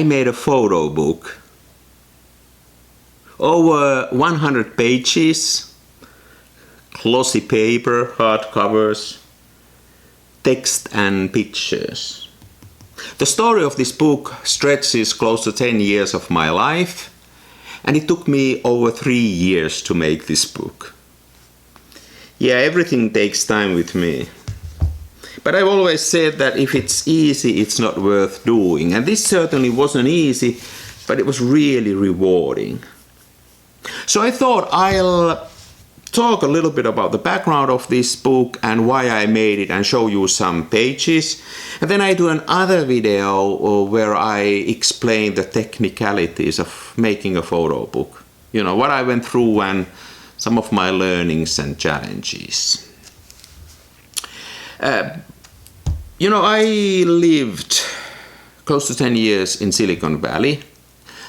I made a photo book. Over 100 pages, glossy paper, hardcovers, text and pictures. The story of this book stretches close to 10 years of my life, and it took me over 3 years to make this book. Yeah, everything takes time with me. But I've always said that if it's easy, it's not worth doing. And this certainly wasn't easy, but it was really rewarding. So I thought I'll talk a little bit about the background of this book and why I made it and show you some pages. And then I do another video where I explain the technicalities of making a photo book. You know, what I went through and some of my learnings and challenges. I lived close to 10 years in Silicon Valley.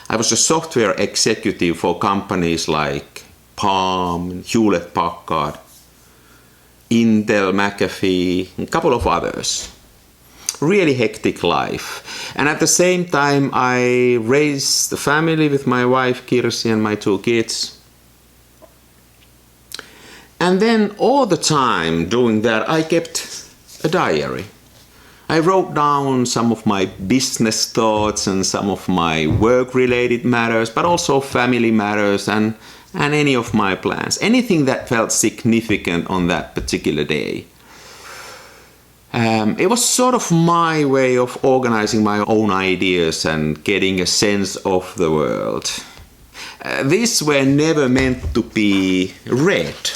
I was a software executive for companies like Palm, Hewlett-Packard, Intel, McAfee, and a couple of others. Really hectic life. And at the same time, I raised the family with my wife, Kirsi, and my 2 kids. And then all the time doing that, I kept a diary. I wrote down some of my business thoughts and some of my work-related matters, but also family matters and any of my plans. Anything that felt significant on that particular day. It was sort of my way of organizing my own ideas and getting a sense of the world. These were never meant to be read.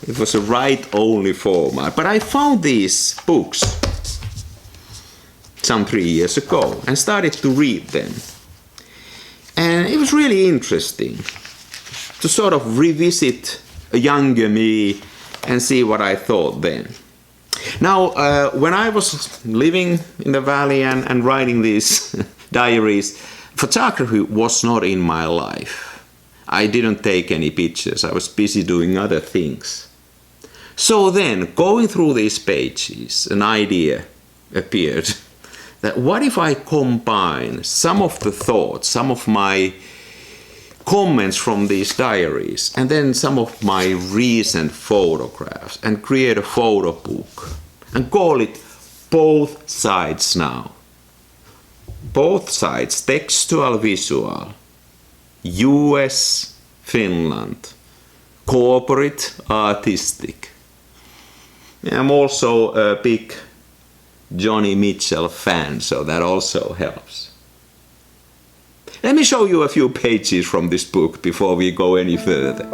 It was a write-only format. But I found these books some 3 years ago and started to read them. And it was really interesting to sort of revisit a younger me and see what I thought then. Now, when I was living in the valley and writing these diaries, photography was not in my life. I didn't take any pictures. I was busy doing other things. So then, going through these pages, an idea appeared that what if I combine some of the thoughts, some of my comments from these diaries, and then some of my recent photographs, and create a photo book, and call it Both Sides Now. Both sides, textual, visual, US, Finland, corporate, artistic. I'm also a big Joni Mitchell fan, so that also helps. Let me show you a few pages from this book before we go any further.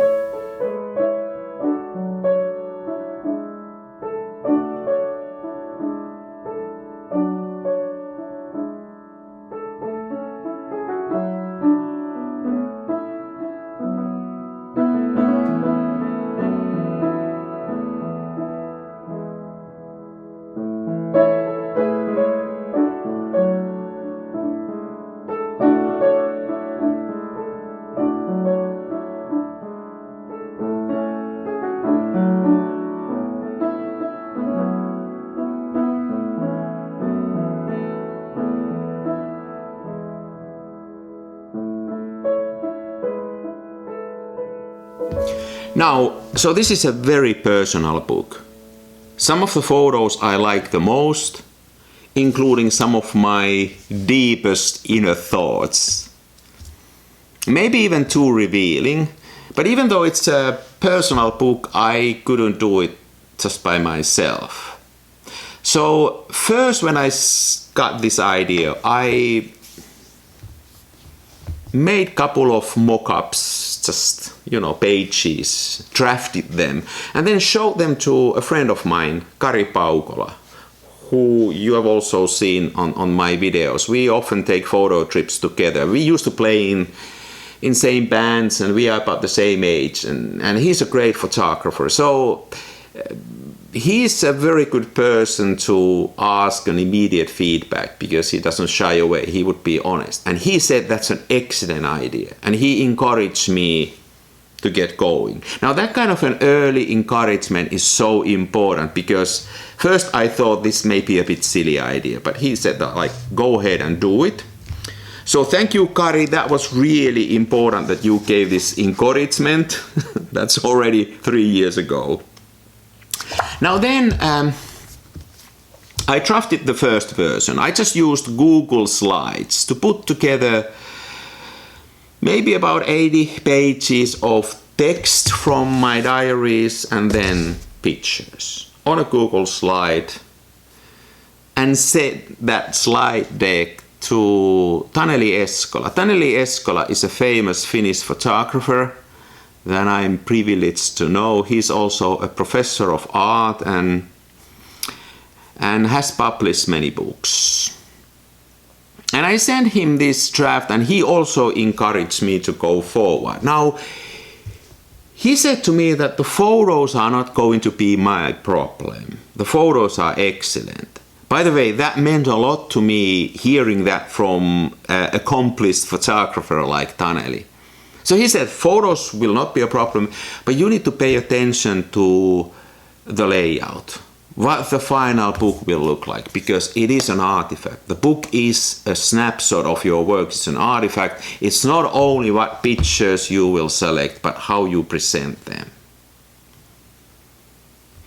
Now, so this is a very personal book. Some of the photos I like the most, including some of my deepest inner thoughts. Maybe even too revealing, but even though it's a personal book, I couldn't do it just by myself. So first, when I got this idea, I made a couple of mock-ups, just, pages, drafted them, and then showed them to a friend of mine, Kari Paukola, who you have also seen on my videos. We often take photo trips together. We used to play in same bands, and we are about the same age, and he's a great photographer. So he's a very good person to ask an immediate feedback because he doesn't shy away. He would be honest. And he said that's an excellent idea. And he encouraged me to get going. Now that kind of an early encouragement is so important because first I thought this may be a bit silly idea, but he said that, go ahead and do it. So thank you, Kari. That was really important that you gave this encouragement. That's already 3 years ago. Now then, I drafted the first version. I just used Google Slides to put together maybe about 80 pages of text from my diaries and then pictures on a Google slide, and set that slide deck to Taneli Eskola. Taneli Eskola is a famous Finnish photographer that I'm privileged to know. He's also a professor of art and has published many books. And I sent him this draft, and he also encouraged me to go forward. Now, he said to me that the photos are not going to be my problem. The photos are excellent. By the way, that meant a lot to me, hearing that from an accomplished photographer like Taneli. So he said, photos will not be a problem, but you need to pay attention to the layout, what the final book will look like, because it is an artifact. The book is a snapshot of your work. It's an artifact. It's not only what pictures you will select, but how you present them.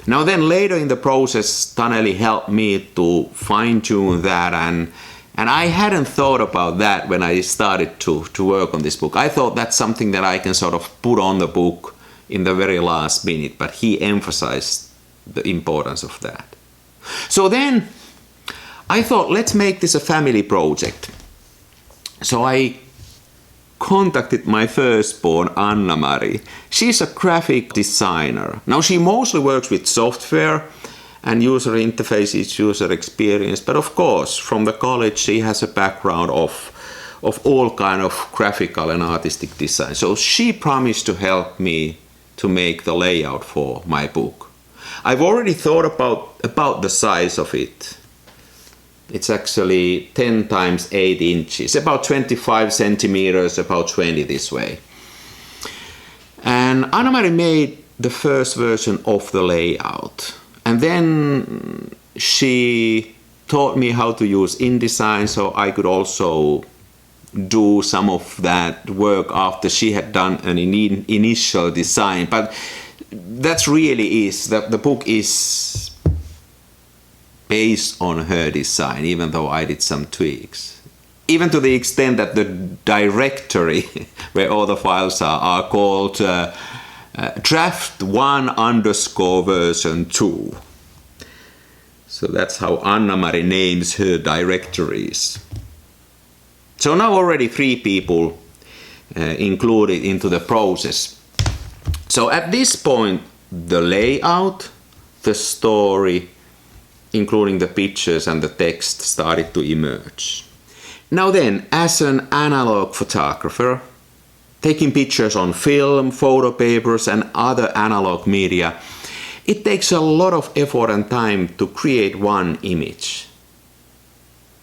Now then, later in the process, Taneli helped me to fine-tune that, and I hadn't thought about that when I started to work on this book. I thought that's something that I can sort of put on the book in the very last minute, but he emphasized the importance of that. So then I thought, let's make this a family project. So I contacted my firstborn, Anna-Mari. She's a graphic designer. Now she mostly works with software and user interfaces, user experience, but of course from the college she has a background of all kind of graphical and artistic design. So she promised to help me to make the layout for my book. I've already thought about the size of it. It's actually 10 times 8 inches, about 25 centimeters, about 20 this way. And Anna-Mari made the first version of the layout. And then she taught me how to use InDesign, so I could also do some of that work after she had done an initial design. But that really is, the book is based on her design, even though I did some tweaks. Even to the extent that the directory where all the files are called draft 1_ version 2. So that's how Anna-Mari names her directories. So now already 3 people included into the process. So at this point, the layout, the story, including the pictures and the text, started to emerge. Now then, as an analog photographer, taking pictures on film, photo papers and other analog media, it takes a lot of effort and time to create one image.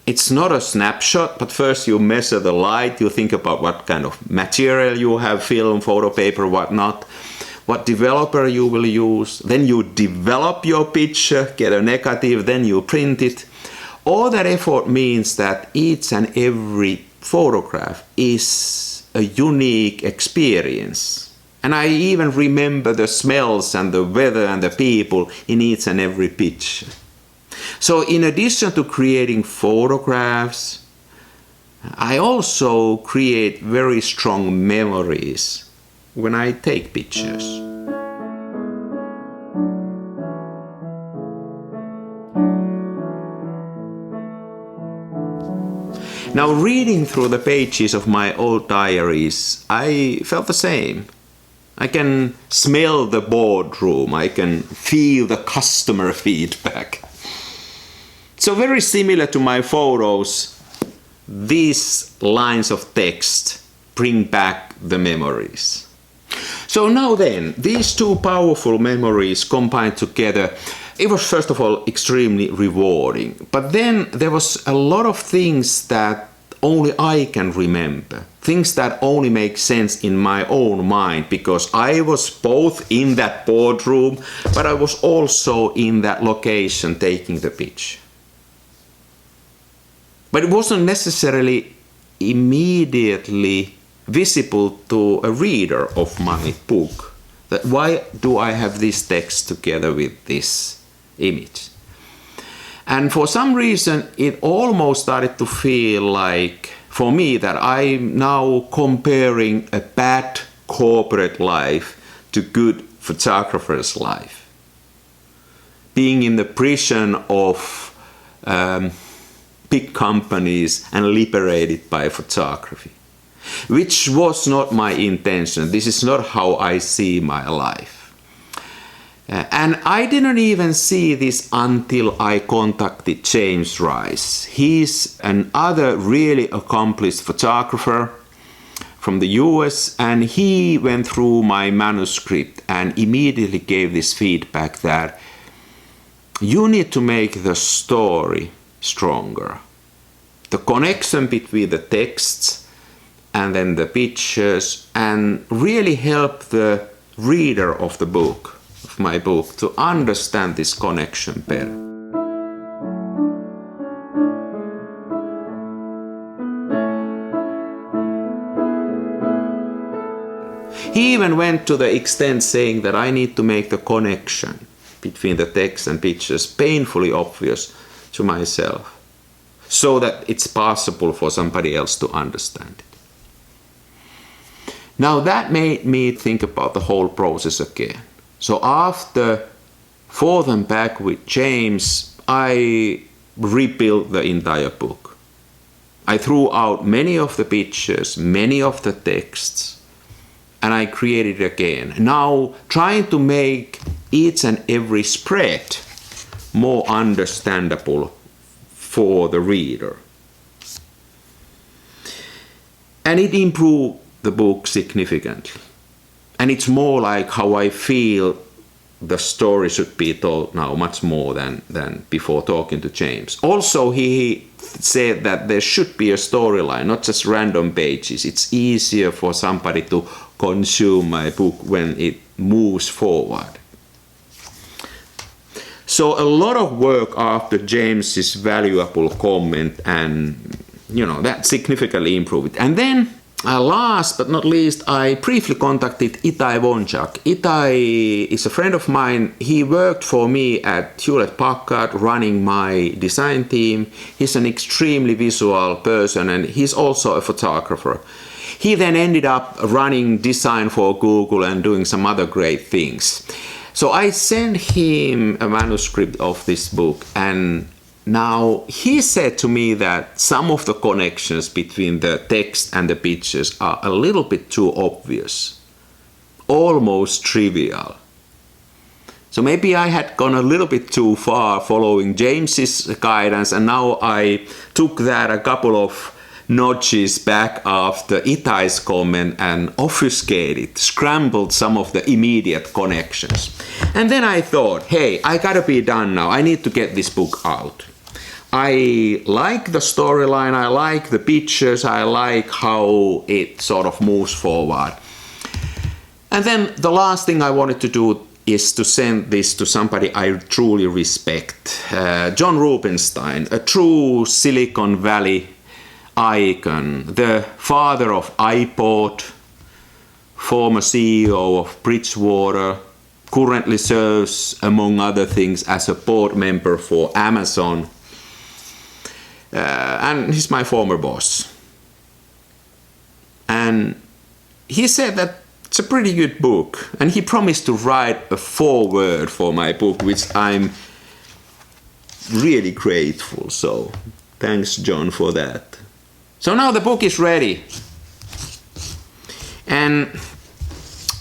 It's not a snapshot, but first you measure the light, you think about what kind of material you have, film, photo paper, whatnot, what developer you will use, then you develop your picture, get a negative, then you print it. All that effort means that each and every photograph is a unique experience. And I even remember the smells and the weather and the people in each and every picture. So in addition to creating photographs, I also create very strong memories when I take pictures. Now, reading through the pages of my old diaries, I felt the same. I can smell the boardroom, I can feel the customer feedback. So very similar to my photos, these lines of text bring back the memories. So now then, these 2 powerful memories combined together, it was first of all extremely rewarding. But then there was a lot of things that only I can remember. Things that only make sense in my own mind, because I was both in that boardroom, but I was also in that location taking the picture. But it wasn't necessarily immediately visible to a reader of my book. That why do I have this text together with this image? And for some reason, it almost started to feel like, for me, that I'm now comparing a bad corporate life to good photographer's life. Being in the prison of big companies and liberated by photography, which was not my intention. This is not how I see my life. And I didn't even see this until I contacted James Rice. He's another really accomplished photographer from the US, and he went through my manuscript and immediately gave this feedback that you need to make the story stronger. The connection between the texts and then the pictures, and really help the reader of the book, of my book, to understand this connection better. He even went to the extent saying that I need to make the connection between the text and pictures painfully obvious to myself, so that it's possible for somebody else to understand it. Now that made me think about the whole process again. So after Forth and Back with James, I rebuilt the entire book. I threw out many of the pictures, many of the texts, and I created it again. Now trying to make each and every spread more understandable for the reader. And it improved the book significantly. And it's more like how I feel the story should be told now, much more than before talking to James. Also, he said that there should be a storyline, not just random pages. It's easier for somebody to consume my book when it moves forward. So a lot of work after James's valuable comment, and that significantly improved it. And then last but not least, I briefly contacted Itai Wonjak. Itai is a friend of mine. He worked for me at Hewlett-Packard running my design team. He's an extremely visual person, and he's also a photographer. He then ended up running design for Google and doing some other great things. So I sent him a manuscript of this book, and now he said to me that some of the connections between the text and the pictures are a little bit too obvious, almost trivial. So maybe I had gone a little bit too far following James's guidance, and now I took that a couple of notches back after Itai's comment and obfuscated, scrambled some of the immediate connections. And then I thought, hey, I gotta be done now. I need to get this book out. I like the storyline, I like the pictures, I like how it sort of moves forward. And then the last thing I wanted to do is to send this to somebody I truly respect. Jon Rubinstein, a true Silicon Valley icon, the father of iPod, former CEO of Bridgewater, currently serves, among other things, as a board member for Amazon. And he's my former boss. And he said that it's a pretty good book, and he promised to write a foreword for my book, which I'm really grateful. So thanks, Jon, for that. So now the book is ready. And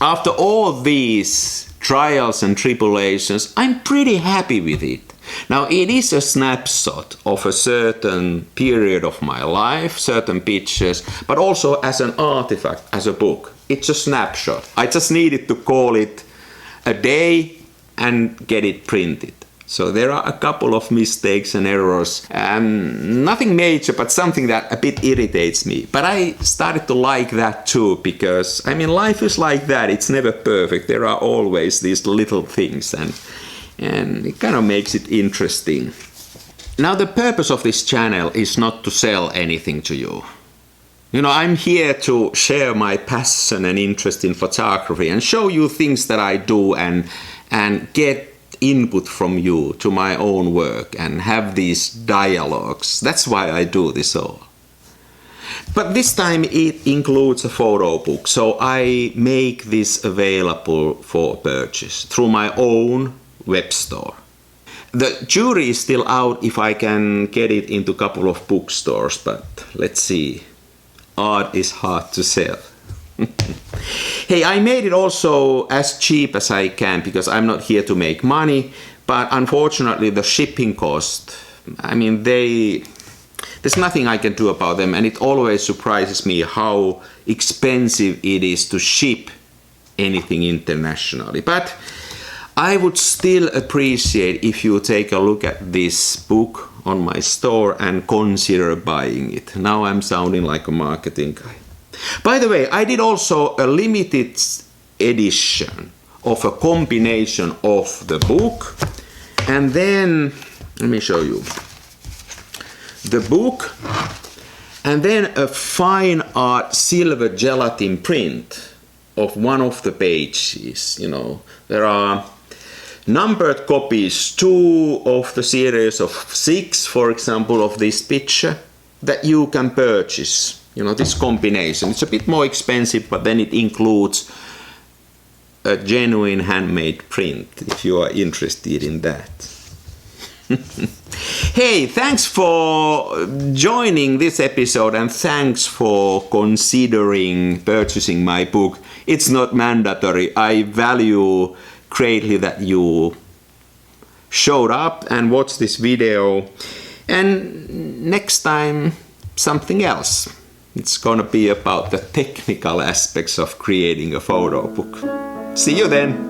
after all these trials and tribulations, I'm pretty happy with it. Now, it is a snapshot of a certain period of my life, certain pictures, but also as an artifact, as a book. It's a snapshot. I just needed to call it a day and get it printed. So there are a couple of mistakes and errors, nothing major, but something that a bit irritates me. But I started to like that too, because life is like that. It's never perfect. There are always these little things, and it kind of makes it interesting. Now, the purpose of this channel is not to sell anything to you. You know, I'm here to share my passion and interest in photography and show you things that I do and get input from you to my own work and have these dialogues. That's why I do this all. But this time it includes a photo book, so I make this available for purchase through my own web store. The jury is still out if I can get it into a couple of bookstores, but let's see. Art is hard to sell. Hey, I made it also as cheap as I can because I'm not here to make money, but unfortunately the shipping cost, I mean, there's nothing I can do about them, and it always surprises me how expensive it is to ship anything internationally. But I would still appreciate if you take a look at this book on my store and consider buying it. Now I'm sounding like a marketing guy. By the way, I did also a limited edition of a combination of the book, and then, let me show you, the book, and then a fine art silver gelatin print of one of the pages. You know, there are numbered copies, 2 of the series of 6, for example, of this picture that you can purchase. You know, this combination. It's a bit more expensive, but then it includes a genuine handmade print if you are interested in that. Hey, thanks for joining this episode and thanks for considering purchasing my book. It's not mandatory. I value greatly that you showed up and watched this video. And next time, something else. It's gonna be about the technical aspects of creating a photo book. See you then!